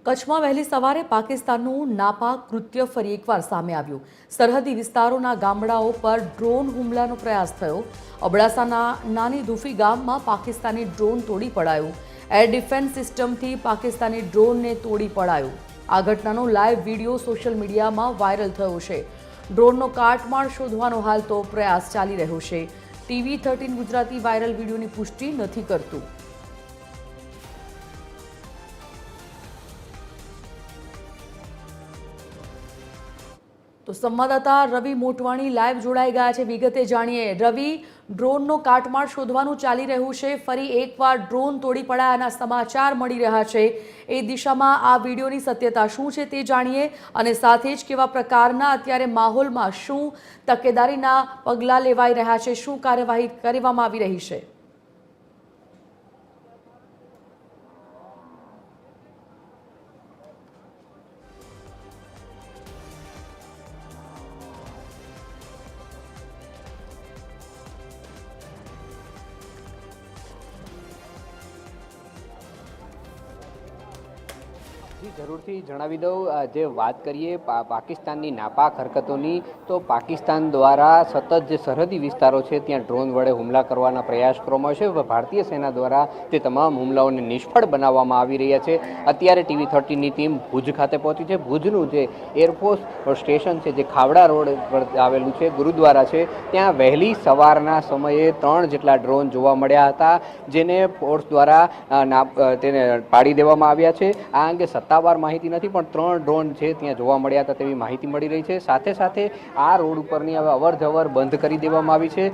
કચ્છમાં વહેલી સવારે પાકિસ્તાનનું નાપાક કૃત્ય ફરી એકવાર સામે આવ્યું। સરહદી વિસ્તારોના ગામડાઓ પર ડ્રોન હુમલાનો પ્રયાસ થયો। અબડાસાના નાની દુફી ગામમાં પાકિસ્તાની ડ્રોન તોડી પડાયું। એર ડિફેન્સ સિસ્ટમથી પાકિસ્તાની ડ્રોનને તોડી પડાયું। આ ઘટનાનો લાઈવ વિડીયો સોશિયલ મીડિયામાં વાયરલ થયો છે। ડ્રોનનો કાટમાળ શોધવાનો હાલ તો પ્રયાસ ચાલી રહ્યો છે। TV13 ગુજરાતી વાયરલ વિડીયોની પુષ્ટિ નથી કરતું। तो संवाददाता रवि मोटवाणी लाइव जोड़ाई गया है। विगते जाणीए रवि, ड्रोननो काटमाळ शोधवानुं चाली रह्युं छे। फरी एकवार ड्रोन तोड़ी पड़ायाना समाचार मळी रह्या छे। ए दिशामां आ विडियोनी सत्यता शुं छे ते जाणीए अने साथे ज केवा प्रकारना अत्यारे माहोलमां शुं तकेदारीना पगलां लेवाई रह्या छे, शुं कार्यवाही करवामां आवी रही छे। जी જરૂરથી જણાવી દઉં જે વાત કરીએ પાકિસ્તાનની નાપાક હરકતોની તો પાકિસ્તાન દ્વારા સતત જે સરહદી વિસ્તારો છે ત્યાં ડ્રોન વડે હુમલા કરવાના પ્રયાસ કરવામાં આવે છે। ભારતીય સેના દ્વારા તે તમામ હુમલાઓને નિષ્ફળ બનાવવામાં આવી રહ્યા છે। અત્યારે TV13ની ટીમ ભુજ ખાતે પહોંચી છે। ભુજનું જે એરફોર્સ સ્ટેશન છે જે ખાવડા રોડ પર આવેલું છે, ગુરુદ્વારા છે, ત્યાં વહેલી સવારના સમયે 3 જેટલા ડ્રોન જોવા મળ્યા હતા, જેને ફોર્સ દ્વારા તેને પાડી દેવામાં આવ્યા છે। આ અંગે સત્તાવાર માહિતી નથી, પણ 3 ડ્રોન છે ત્યાં જોવા મળ્યા હતા તેવી માહિતી મળી રહી છે। સાથે સાથે આ રોડ ઉપરની હવે અવર જવર બંધ કરી દેવામાં આવી છે।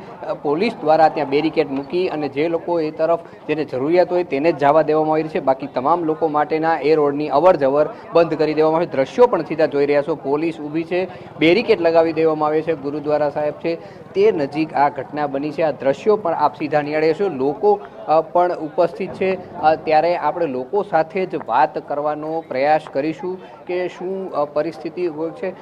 પોલીસ દ્વારા ત્યાં બેરિકેડ મૂકી અને જે લોકો એ તરફ જેને જરૂરિયાત હોય તેને જ જવા દેવામાં આવી છે। બાકી તમામ લોકો માટેના એ રોડની અવર જવર બંધ કરી દેવામાં આવી। દ્રશ્યો પણ સીધા જોઈ રહ્યા છો, પોલીસ ઊભી છે, બેરિકેડ લગાવી દેવામાં આવે છે। ગુરુદ્વારા સાહેબ છે તે નજીક આ ઘટના બની છે। આ દ્રશ્યો પણ આપ સીધા નિહાળે છો, લોકો પણ ઉપસ્થિત છે। ત્યારે આપણે લોકો સાથે જ વાત કરવાનો પ્રયાસ કરીશું કે શું પરિસ્થિતિ હોય છે।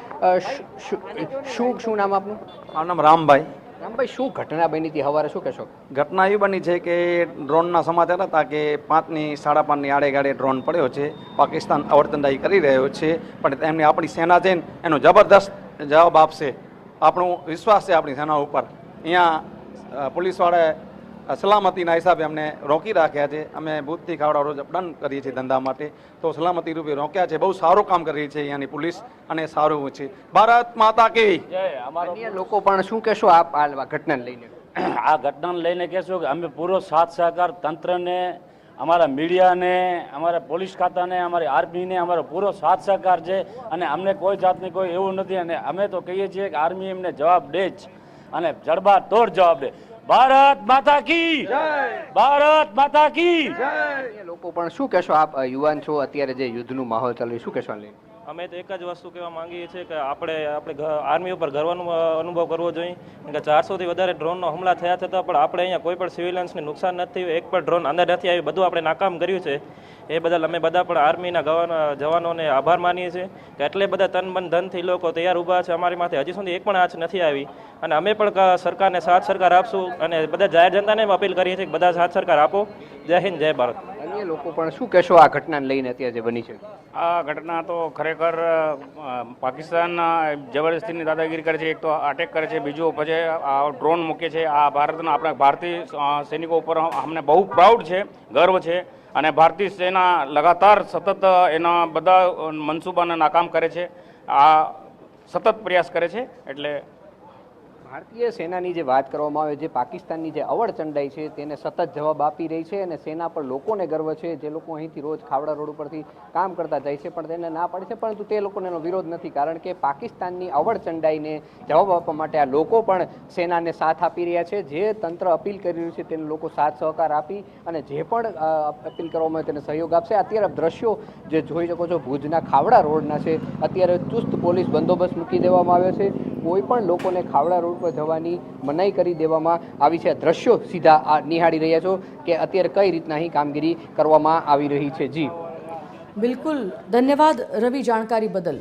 શું નામ આપનું? મારું નામ રામભાઈ। રામભાઈ, શું ઘટના બની હતી સવારે, શું કહેશો? ઘટના એવી બની છે કે ડ્રોનના સમાચાર હતા કે 5ની 5:30ની આડે ડ્રોન પડ્યો છે, પાકિસ્તાન અવરચંદાઈ કરી રહ્યો છે, પણ એમની આપણી સેના છે એનો જબરદસ્ત જવાબ આપશે, આપણો વિશ્વાસ છે આપણી સેના ઉપર। અહીંયા પોલીસવાળાએ સલામતીના હિસાબે અમને રોકી રાખ્યા છે। અમે ભૂતથી ખાવડા રોજ અપડાઉન કરીએ છીએ ધંધા માટે, તો સલામતી રૂપે રોક્યા છે। બહુ સારું કામ કરી રહી છે અહીંયાની પોલીસ અને સારું છે। ભારત માતા કી જય। અમારા લોકો પણ શું કહેશો આપ આ ઘટનાને લઈને? આ ઘટનાને લઈને કહેશો કે અમે પૂરો સાથ સહકાર તંત્રને, અમારા મીડિયાને, અમારા પોલીસ ખાતાને, અમારી આર્મીને અમારો પૂરો સાથ સહકાર છે અને અમને કોઈ જાતની કોઈ એવું નથી। અને અમે તો કહીએ છીએ કે આર્મી એમને જવાબ દે જ અને જડબાતોડ જવાબ દે। ભારત માતા કી જય, ભારત માતા કી જય। લોકો પણ શું કહેશો આપ યુવાન છો, અત્યારે જે યુદ્ધનું માહોલ ચાલે શું કહેશો? અમે તો એક જ વસ્તુ કહેવા માંગીએ છીએ કે આપણે આર્મી ઉપર ગર્વનો અનુભવ કરવો જોઈએ કે 400થી વધારે ડ્રોનનો હુમલા થયા છતાં પણ આપણે અહીંયા કોઈ પણ સિવિલિયન્સને નુકસાન નથી થયું, એક પણ ડ્રોન અંદર નથી આવ્યું, બધું આપણે નાકામ કર્યું છે। એ બદલ અમે બધા પણ આર્મીના જવાનોને આભાર માનીએ છીએ કે એટલે બધા તન મન ધનથી લોકો તૈયાર ઊભા છે અમારી માથે। હજી સુધી એક પણ આંચ નથી આવી અને અમે પણ સરકારને સાથ સરકાર આપશું અને બધા જાહેર જનતાને અપીલ કરીએ છીએ કે બધા સાથ સરકાર આપો। જય હિન્દ, જય ભારત। અન્ય લોકો પણ શું કહેશો આ ઘટનાને લઈને અત્યારે જે બની છે? આ ઘટના તો ખરેખર પાકિસ્તાન જબરદસ્તીની દાદાગીરી કરે છે। એક તો અટેક કરે છે, બીજું પછી આ ડ્રોન મૂકે છે। આ ભારતના આપણા ભારતીય સૈનિકો ઉપર અમને બહુ પ્રાઉડ છે, ગર્વ છે અને ભારતીય સેના લગાતાર સતત એના બધા મનસૂબાને નાકામ કરે છે, આ સતત પ્રયાસ કરે છે। એટલે ભારતીય સેનાની જે વાત કરવામાં આવે, જે પાકિસ્તાનની જે અવળચંડાઈ છે તેને સતત જવાબ આપી રહી છે અને સેના પર લોકોને ગર્વ છે, જે લોકો અહીંથી રોજ ખાવડા રોડ ઉપરથી કામ કરતા જાય છે પણ તેને ના પાડે છે, પરંતુ તે લોકોને એનો વિરોધ નથી, કારણ કે પાકિસ્તાનની અવળચંડાઈને જવાબ આપવા માટે આ લોકો પણ સેનાને સાથ આપી રહ્યા છે। જે તંત્ર અપીલ કરી રહ્યું છે તેને લોકો સાથ સહકાર આપી અને જે પણ અપીલ કરવામાં આવે તેને સહયોગ આપશે। અત્યારે દ્રશ્યો જે જોઈ શકો છો ભુજના ખાવડા રોડના છે, અત્યારે ચુસ્ત પોલીસ બંદોબસ્ત મૂકી દેવામાં આવ્યો છે, કોઈ પણ લોકોને ખાવડા રોડ પર જવાની મનાઈ કરી દેવામાં આવી છે। દ્રશ્યો સીધા નિહાળી રહ્યા છો કે અત્યારે કઈ રીતના અહીં કામગીરી કરવામાં આવી રહી છે। જી બિલકુલ, ધન્યવાદ રવિ જાણકારી બદલ।